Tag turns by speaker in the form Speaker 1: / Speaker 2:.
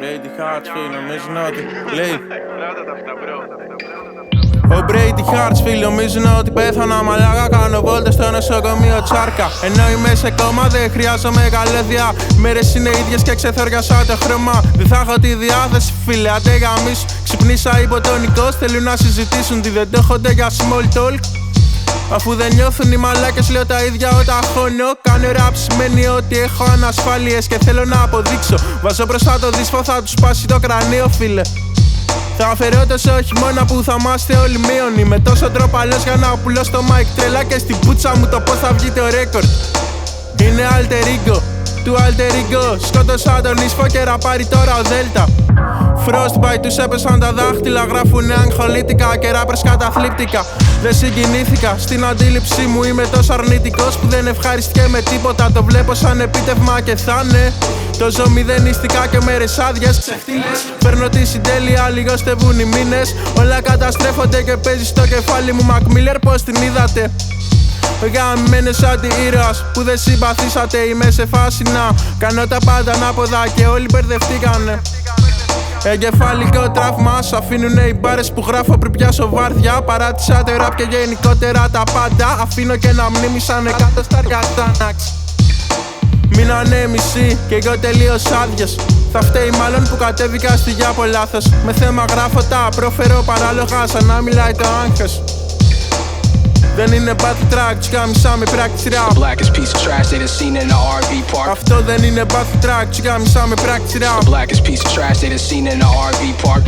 Speaker 1: Brady Hartsfield νομίζουν ότι λέει ο Brady Hartsfield νομίζουν ότι πέθανα μαλάκα. Κάνω βόλτες στο νοσοκομείο τσάρκα. Ενώ είμαι σε κόμμα δεν χρειάζομαι καλέδια. Μέρες είναι ίδιες και ξεθόριασα το χρώμα. Δεν θα έχω τη διάθεση φίλε αντέ γαμίσου. Ξυπνήσα υποτονικός, θέλουν να συζητήσουν τι δεν το έχονται για small talk. Αφού δεν νιώθουν οι μαλάκες λέω τα ίδια όταν χώνω. Κάνω rap σημαίνει ότι έχω ανασφάλειες και θέλω να αποδείξω. Βάζω μπροστά το δίσφο θα του σπάσει το κρανίο φίλε. Θα αφαιρώ σε χειμώνα που θα είμαστε όλοι μείον. Είμαι τόσο τροπαλός για να πουλώ στο mic τρέλα. Και στην πουτσα μου το πως θα βγει το ρέκορντ. Είναι alter ego του alter ego. Σκότωσα τον ίσφο και ραπάρει τώρα ο Δέλτα. Frostbite τους έπεσαν τα δάχτυλα. Γράφουνε αγχολήτικα και ράπερς καταθλίπτικα. Δεν συγκινήθηκα στην αντίληψή μου. Είμαι τόσο αρνητικός που δεν ευχαριστιέμαι τίποτα. Το βλέπω σαν επίτευγμα και θα είναι. Το ζω μηδενιστικά και μέρες άδειες ξεφτύλες. Παίρνω τη συντέλεια, λιγοστεύουν οι μήνες. Όλα καταστρέφονται και παίζει στο κεφάλι μου Mac Miller, πως την είδατε. Γαμμένος αντι-ήρωας που δεν συμπαθήσατε. Είμαι σε φάση να κάνω τα πάντα ανάποδα και όλοι μπερδευτήκανε. Εγκεφαλικό τραύμα, σ' αφήνουνε οι μπάρες που γράφω πριν πιάσω βάρδια. Παράτησα το rap και γενικότερα τα πάντα. Αφήνω και ένα μνήμη σαν 100 στάρια Xanax. Μείνανε μισοί και εγώ τελείως άδειες. Θα φταίει μάλλον που κατέβηκα στη γη από λάθος. Με θέμα γράφω τα προφέρω παράλογα σαν να μιλάει το άγχος. Δεν είναι battle track, τσιγάμισα με practice rap. Αυτό δεν είναι battle track, τσιγάμισα με practice rap.
Speaker 2: Blackest piece of trash they done seen in the RV park.